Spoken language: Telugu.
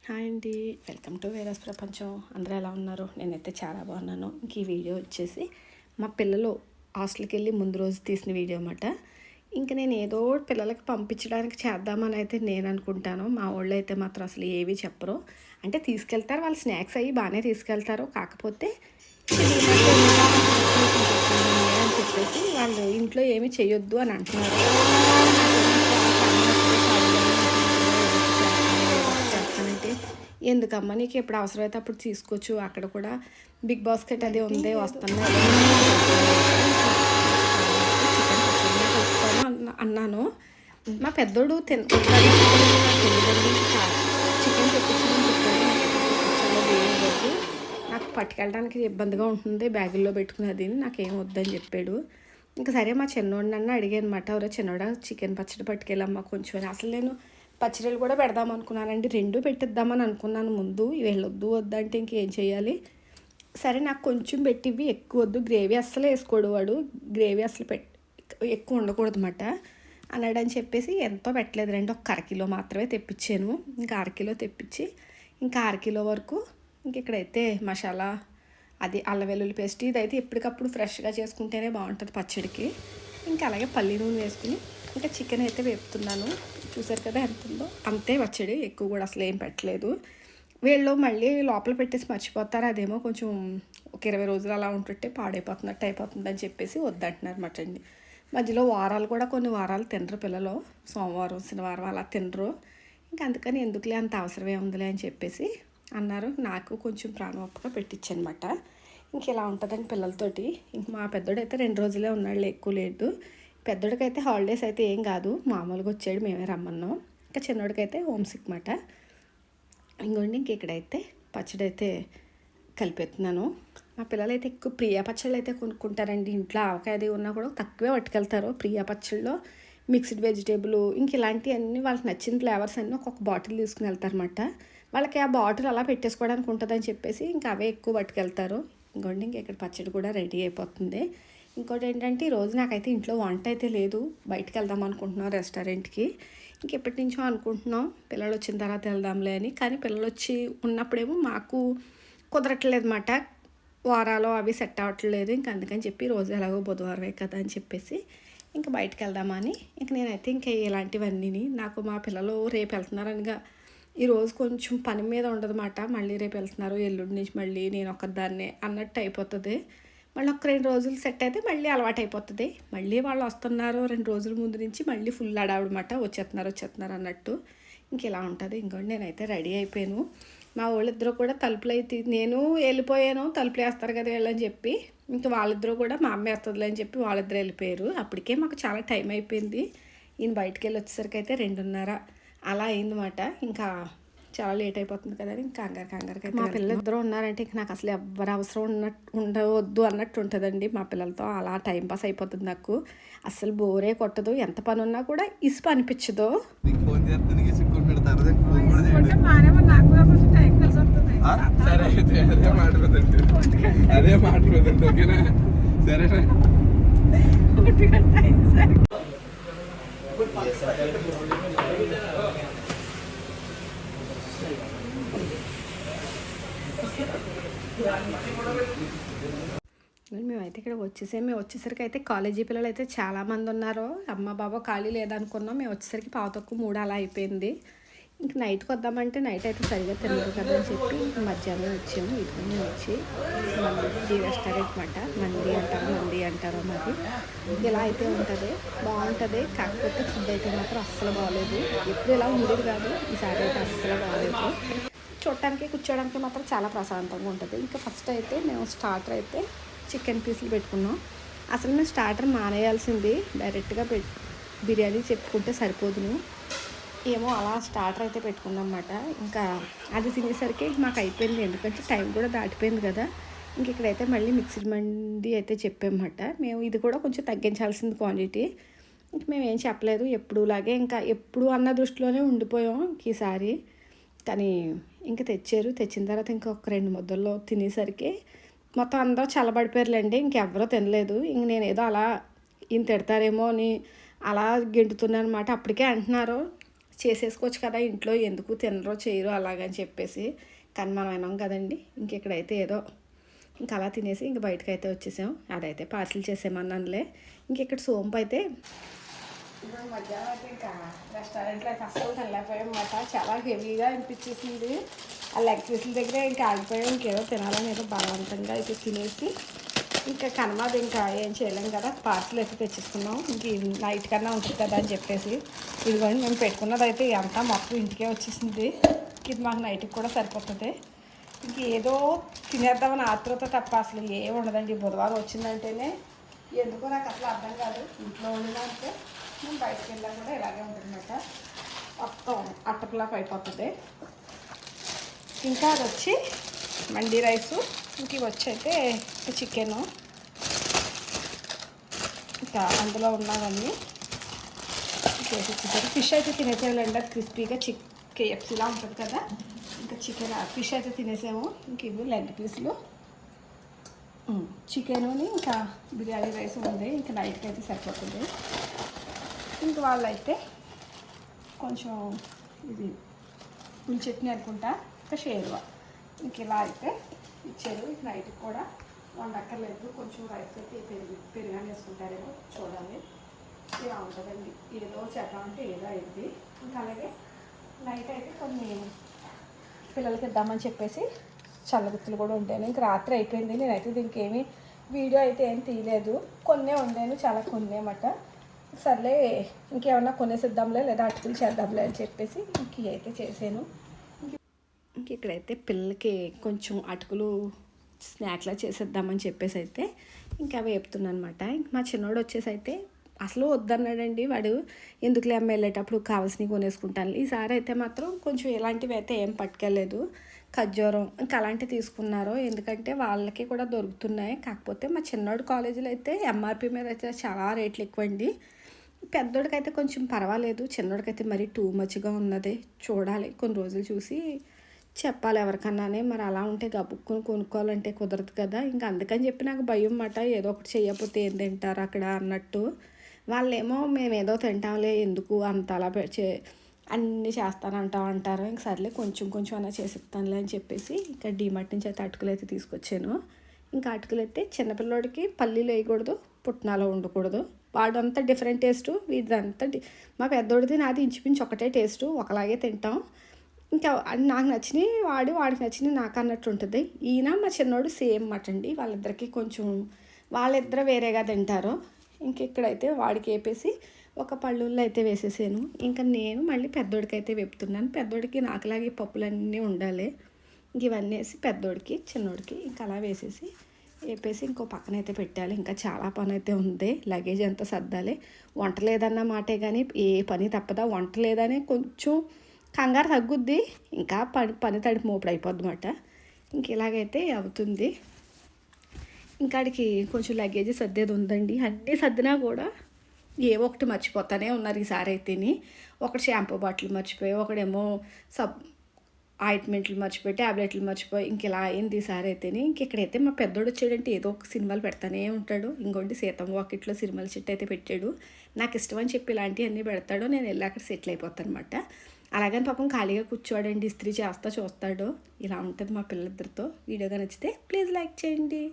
హాయ్ అండి, వెల్కమ్ టు వేరస్ ప్రపంచం. అందరూ ఎలా ఉన్నారు? నేనైతే చాలా బాగున్నాను. ఇంక ఈ వీడియో వచ్చేసి మా పిల్లలు హాస్టల్కి వెళ్ళి ముందు రోజు తీసిన వీడియో అన్నమాట. ఇంక నేను ఏదో పిల్లలకి పంపించడానికి చేద్దామని అయితే నేను అనుకుంటాను. మా వాళ్ళు అయితే మాత్రం అసలు ఏవి చెప్పరు. అంటే తీసుకెళ్తారు, వాళ్ళు స్నాక్స్ అయ్యి బాగానే తీసుకెళ్తారు. కాకపోతే అని చెప్పేసి వాళ్ళు ఇంట్లో ఏమీ చేయొద్దు అని అంటున్నారు. చేస్తానంటే ఎందుకమ్మా నీకు ఎప్పుడు అవసరమైతే అప్పుడు తీసుకోవచ్చు, అక్కడ కూడా బిగ్ బాస్కెట్ అది ఉంది వస్తున్నాయి అన్నాను. మా పెద్దోడు చికెన్ తెప్పించమని చెప్పాడు. నాకు పట్టుకెళ్ళడానికి ఇబ్బందిగా ఉంటుంది, బ్యాగుల్లో పెట్టుకునేది, నాకేం వద్దని చెప్పాడు. ఇంకా సరే మా చిన్నోడినన్నా అడిగాను అనమాట, ఎవరో చిన్నోడా చికెన్ పచ్చడి పట్టుకెళ్ళమ్మా కొంచెం. అసలు నేను పచ్చడిలు కూడా పెడదాం అనుకున్నానండి, రెండు పెట్టిద్దామని అనుకున్నాను ముందు. వెళ్ళొద్దు వద్దంటే ఇంకేం చేయాలి. సరే నాకు కొంచెం పెట్టివి, ఎక్కువ వద్దు, గ్రేవీ అస్సలు వేసుకోడు వాడు, గ్రేవీ అసలు ఎక్కువ ఉండకూడదు అన్నమాట అన్నాడని చెప్పేసి ఎంతో పెట్టలేదు రండి, ఒక అరకిలో మాత్రమే తెప్పించాను. ఇంకా అరకిలో తెప్పించి ఇంకా అరకిలో వరకు ఇంక ఇక్కడైతే మసాలా అది అల్లం వెల్లుల్లి పేస్ట్ ఇదైతే ఎప్పటికప్పుడు ఫ్రెష్గా చేసుకుంటేనే బాగుంటుంది పచ్చడికి. ఇంకా అలాగే పల్లి నూనె వేసుకుని ఇంకా చికెన్ అయితే వేపుతున్నాను. చూసారు కదా ఎంత ఉందో, అంతే పచ్చడి, ఎక్కువ కూడా అసలు ఏం పెట్టలేదు. వీళ్ళు మళ్ళీ లోపల పెట్టేసి మర్చిపోతారు, అదేమో కొంచెం ఒక 20 రోజులు అలా ఉంటుంటే పాడైపోతున్నట్టు అయిపోతుంది అని చెప్పేసి వద్దంటున్నారు అన్నమాట అండి. మధ్యలో వారాలు కూడా కొన్ని వారాలు తినరు పిల్లలు, సోమవారం శనివారం అలా తినరు. ఇంకా అందుకని ఎందుకులే అంత అవసరం ఏముందిలే అని చెప్పేసి అన్నారు. నాకు కొంచెం ప్రాణవప్పుగా పెట్టించనమాట. ఇంక ఇలా ఉంటుందండి పిల్లలతోటి. ఇంక మా పెద్దోడైతే 2 రోజులే ఉన్నాడు, ఎక్కువ లేదు. పెద్దోడికైతే హాలిడేస్ అయితే ఏం కాదు, మామూలుగా వచ్చాడు, మేమే రమ్మన్నాం. ఇంకా చిన్నోడికైతే హోమ్ సిక్ మాట. ఇంకోండి ఇంక ఇక్కడైతే పచ్చడి అయితే కలిపెత్తున్నాను. మా పిల్లలు అయితే ఎక్కువ ప్రియా పచ్చళ్ళు అయితే కొనుక్కుంటారండి. ఇంట్లో ఆవకాయ అది ఉన్నా కూడా తక్కువే పట్టుకెళ్తారు. ప్రియా పచ్చళ్ళలో మిక్స్డ్ వెజిటేబుల్ ఇంక ఇలాంటివన్నీ వాళ్ళకి నచ్చిన ఫ్లేవర్స్ అన్నీ ఒక్కొక్క బాటిల్ తీసుకుని వెళ్తారన్నమాట. వాళ్ళకి ఆ బాటిల్ అలా పెట్టేసుకోవడానికి ఉంటుందని చెప్పేసి ఇంకా అవే ఎక్కువ పట్టుకెళ్తారు. ఇంకోండి ఇంక ఇక్కడ పచ్చడి కూడా రెడీ అయిపోతుంది. ఇంకోటి ఏంటంటే ఈరోజు నాకైతే ఇంట్లో వంట అయితే లేదు, బయటకు వెళ్దాం అనుకుంటున్నాం రెస్టారెంట్కి. ఇంకెప్పటి నుంచో అనుకుంటున్నాం పిల్లలు వచ్చిన తర్వాత వెళ్దాంలే అని. కానీ పిల్లలు వచ్చి ఉన్నప్పుడేమో మాకు కుదరట్లేదు అన్నమాట, వారాలు అవి సెట్ అవ్వట్లేదు. ఇంక అందుకని చెప్పి రోజు ఎలాగో బుధవారమే కదా అని చెప్పేసి ఇంకా బయటకు వెళ్దామని ఇంక నేనైతే ఇంకా ఇలాంటివన్నీ నాకు మా పిల్లలు రేపు వెళ్తున్నారనిగా ఈరోజు కొంచెం పని మీద ఉండదన్నమాట. మళ్ళీ రేపు వెళ్తున్నారు, ఎల్లుండి నుంచి మళ్ళీ నేను ఒక్కదాన్నే అన్నట్టు అయిపోతుంది. మళ్ళీ ఒక 2 రోజులు సెట్ అయితే మళ్ళీ అలవాటు అయిపోతుంది. మళ్ళీ వాళ్ళు వస్తున్నారు 2 రోజుల ముందు నుంచి మళ్ళీ ఫుల్ అడావిడమాట, వచ్చేస్తున్నారు అన్నట్టు. ఇంక ఇలా ఉంటుంది. ఇంకోటి నేనైతే రెడీ అయిపోయాను. మా వాళ్ళిద్దరూ కూడా తలుపులు అయితే నేను వెళ్ళిపోయాను, తలుపులు వేస్తారు కదా వీళ్ళని చెప్పి ఇంకా వాళ్ళిద్దరూ కూడా మా అమ్మ వేస్తుందిలే అని చెప్పి వాళ్ళిద్దరూ వెళ్ళిపోయారు. అప్పటికే మాకు చాలా టైం అయిపోయింది. ఈయన బయటికి వెళ్ళి వచ్చేసరికి అయితే 2:30 అలా అయిందన్నమాట. ఇంకా చాలా లేట్ అయిపోతుంది కదా అని ఇంకా కంగారుగా మా పిల్లలిద్దరూ ఉన్నారంటే ఇంక నాకు అసలు ఎవరు అవసరం ఉండవద్దు అన్నట్టు ఉంటుందండి. మా పిల్లలతో అలా టైంపాస్ అయిపోతుంది నాకు, అసలు బోరే కొట్టదు. ఎంత పని ఉన్నా కూడా ఇసుపు అనిపించదు. మేమైతే ఇక్కడ మేము వచ్చేసరికి అయితే కాలేజీ పిల్లలు అయితే చాలామంది ఉన్నారు. అమ్మ బాబా ఖాళీ లేదనుకున్నాం. మేము వచ్చేసరికి 2:15 అలా అయిపోయింది. ఇంక నైట్కి వద్దామంటే నైట్ అయితే సరిగా తినరు కదా అని చెప్పి ఇంక మధ్యాహ్నం వచ్చాము. ఇటుకొని వచ్చి మంది రెస్టారెంట్ మాట, మంది అంటారు మరి. ఇలా అయితే ఉంటుంది, బాగుంటుంది. కాకపోతే ఫుడ్ అయితే మాత్రం అస్సలు బాగోలేదు. ఎప్పుడు ఇలా ఉండేది కాదు, ఈసారి అయితే అస్సలు బాగోలేదు. చూడటానికి కూర్చోడానికి మాత్రం చాలా ప్రశాంతంగా ఉంటుంది. ఇంకా ఫస్ట్ అయితే మేము స్టార్టర్ అయితే చికెన్ పీసులు పెట్టుకున్నాం. అసలు మేము స్టార్టర్ మానేయాల్సింది, డైరెక్ట్గా బిర్యానీ చెప్పుకుంటే సరిపోదును. ఏమో అలా స్టార్టర్ అయితే పెట్టుకున్నాం అన్నమాట. ఇంకా అది తినేసరికి మాకు అయిపోయింది, ఎందుకంటే టైం కూడా దాటిపోయింది కదా. ఇంక ఇక్కడైతే మళ్ళీ మిక్స్డ్ మంది అయితే చెప్పామన్నమాట. మేము ఇది కూడా కొంచెం తగ్గించాల్సింది క్వాంటిటీ. ఇంక మేము ఏం చెప్పలేదు, ఎప్పుడులాగే ఇంకా ఎప్పుడు అన్న దృష్టిలోనే ఉండిపోయాం ఈసారి. కానీ ఇంకా తెచ్చిన తర్వాత ఇంకా ఒక 2 ముద్దల్లో తినేసరికి మొత్తం అందరూ చల్లబడిపోయారులేండి. ఇంకెవరో తినలేదు. ఇంక నేను ఏదో అలా ఈయన తిడతారేమో అని అలా గెంటుతున్నాను అనమాట. అప్పటికే అంటున్నారు చేసేసుకోవచ్చు కదా ఇంట్లో, ఎందుకు తినరో చేయరో అలాగని చెప్పేసి. కానీ మనం వినాం కదండి. ఇంకెక్కడైతే ఏదో ఇంకా అలా తినేసి ఇంక బయటకు అయితే వచ్చేసాం. అదైతే పార్సిల్ చేసేమన్నానులే. ఇంకెక్కడ సోంపు అయితే ఇప్పుడు మధ్యాహ్నం అయితే ఇంకా రెస్టారెంట్లో అయితే అస్సలు తినలేకపోయామన్నమాట. చాలా హెవీగా అనిపించేసింది. ఆ లెగ్ పీసుల దగ్గర ఇంకా ఆగిపోయాం. ఇంకేదో తినాలని ఏదో బలవంతంగా అయితే తినేసి ఇంకా కనమాది ఇంకా ఏం చేయలేం కదా, పార్సిల్ అయితే తెచ్చేసుకున్నాం. ఇంక నైట్ కన్నా ఉంటుంది కదా అని చెప్పేసి ఇదిగోండి మేము పెట్టుకున్నది అయితే అంతా మొత్తం ఇంటికే వచ్చేసింది. ఇది మాకు నైట్కి కూడా సరిపోతుంది. ఇంక ఏదో తినేద్దామని ఆతృత తప్ప అసలు ఏం ఉండదండి. బుధవారం వచ్చిందంటేనే ఎందుకో నాకు అసలు అర్థం కాదు. ఇంట్లో ఉండినంటే మేము బయటకు వెళ్ళాం కూడా ఇలాగే ఉంటుందన్నమాట. మొత్తం అట్టపులాఫ్ అయిపోతుంది. ఇంకా అది వచ్చి మండీ రైసు, ఇంక ఇవి వచ్చి అయితే చికెను, ఇంకా అందులో ఉన్నవన్నీ చేసి చికెన్. ఫిష్ అయితే తినేసేయాలండి, అది క్రిస్పీగా KFCలా ఉంటుంది కదా. ఇంకా చికెన్ ఫిష్ అయితే తినేసాము. ఇంక ఇవి లెగ్ పీసులు, చికెనుని ఇంకా బిర్యానీ రైస్ ఉంది. ఇంకా నైట్కి అయితే సరిపోతుంది. ఇంక వాళ్ళైతే కొంచెం ఇది పులి చట్నీ అనుకుంటా, ఇంకా షేర్వా ఇంక ఇలా అయితే ఇచ్చారు. ఇంక నైట్కి కూడా వండక్కర్లేదు, కొంచెం రైస్ అయితే పెరుగానే వేసుకుంటారేమో చూడాలి. ఇలా ఉంటుందండి. ఏదో చేద్దామంటే ఏదో అయింది. ఇంకా అలాగే నైట్ అయితే కొన్ని పిల్లలకి ఇద్దామని చెప్పేసి చల్లగుత్తులు కూడా ఉంటాను. ఇంక రాత్రి అయిపోయింది. నేనైతే దీనికి ఏమీ వీడియో అయితే ఏం తీయలేదు. కొన్నే వండాను, చాలా కొన్నేమాట. సర్లే ఇంకేమన్నా కొనేసిద్దాంలే లేదా అటుకులు చేద్దాంలే అని చెప్పేసి ఇంక అయితే చేశాను. ఇంక ఇక్కడైతే పిల్లలకి కొంచెం అటుకులు స్నాక్లా చేసేద్దామని చెప్పేసి అయితే ఇంకా వేపుతున్నాను అనమాట. ఇంక మా చిన్నోడు వచ్చేసి అయితే అసలు వద్దన్నాడండి. వాడు ఎందుకులే అమ్మ వెళ్ళేటప్పుడు కావాల్సినవి కొనేసుకుంటాను. ఈసారి అయితే మాత్రం కొంచెం ఇలాంటివి అయితే ఏం పట్టుకెళ్ళలేదు. ఖర్జూరం ఇంకా అలాంటివి తీసుకున్నారు, ఎందుకంటే వాళ్ళకి కూడా దొరుకుతున్నాయి. కాకపోతే మా చిన్నోడు కాలేజీలో అయితే MRP మీద అయితే చాలా రేట్లు ఎక్కువండి. పెద్దోడికైతే కొంచెం పర్వాలేదు, చిన్నోడికైతే మరీ టూ మచ్గా ఉన్నది. చూడాలి, కొన్ని రోజులు చూసి చెప్పాలి ఎవరికన్నానే. మరి అలా ఉంటే గబుక్కుని కొనుక్కోవాలంటే కుదరదు కదా. ఇంకా అందుకని చెప్పి నాకు భయం మాట, ఏదో ఒకటి చేయకపోతే ఏం తింటారు అక్కడ అన్నట్టు. వాళ్ళేమో మేము ఏదో తింటాంలే, ఎందుకు అంత అలా అన్నీ చేస్తానంటారు. ఇంక సర్లే కొంచెం కొంచెం అలా చేసిస్తానులే అని చెప్పేసి ఇంకా డీమార్ట్ నుంచి అయితే అటుకులు అయితే తీసుకొచ్చాను. ఇంకా అటుకులు అయితే చిన్నపిల్లోడికి పల్లీలు వేయకూడదు, పుట్నాలు ఉండకూడదు. వాడంతా డిఫరెంట్ టేస్టు, వీడిదంతా మా పెద్దోడిది నాది ఇంచుమించు ఒకటే టేస్టు, ఒకలాగే తింటాం. ఇంకా నాకు నచ్చినవి వాడికి నచ్చినవి నాకు అన్నట్టు ఉంటుంది. ఈయన మా చిన్నోడు సేమ్ మాట అండి. వాళ్ళిద్దరు వేరేగా తింటారు. ఇంక ఇక్కడైతే వాడికి వేపేసి ఒక పళ్ళుల్లో అయితే వేసేసాను. ఇంకా నేను మళ్ళీ పెద్దోడికి అయితే వేపుతున్నాను. పెద్దోడికి నాకులాగే పప్పులన్నీ ఉండాలి. ఇంక ఇవన్నీ వేసి పెద్దోడికి చిన్నోడికి ఇంకా అలా వేపేసి ఇంకో పక్కన అయితే పెట్టాలి. ఇంకా చాలా పని అయితే ఉంది, లగేజ్ అంతా సర్దాలి. వంట లేదన్న మాటే కానీ ఏ పని తప్పదా. వంట లేదని కొంచెం కంగారు తగ్గుద్ది, ఇంకా పని తడిపి మోపుడు అయిపోద్ది అన్నమాట. ఇంక ఇలాగైతే అవుతుంది. ఇంకాడికి కొంచెం లగేజ్ సర్దేది ఉందండి. అన్నీ సర్దినా కూడా ఏవో ఒకటి మర్చిపోతానే ఉన్నారు ఈసారి అయితేని. ఒకటి షాంపూ బాటిల్ మర్చిపోయి, ఒకడేమో ఆయింట్మెంట్లు మర్చిపోయి, ట్యాబ్లెట్లు మర్చిపోయి, ఇంక ఇలా అయింది ఈసారి అయితేని. ఇక్కడైతే మా పెద్దోడు వచ్చాడంటే ఏదో ఒక సినిమాలు పెడతానే ఉంటాడు. ఇంకోటి సీతం వాకిట్లో సినిమాల చెట్టు అయితే పెట్టాడు. నాకు ఇష్టం అని చెప్పి ఇలాంటివన్నీ పెడతాడు. నేను వెళ్ళి అక్కడ సెటిల్ అయిపోతాను అనమాట. అలాగని పాపం ఖాళీగా కూర్చోడండి, ఇస్త్రీ చేస్తా చూస్తాడు. ఇలా ఉంటుంది మా పిల్లలిద్దరితో. వీడియోగా నచ్చితే ప్లీజ్ లైక్ చేయండి.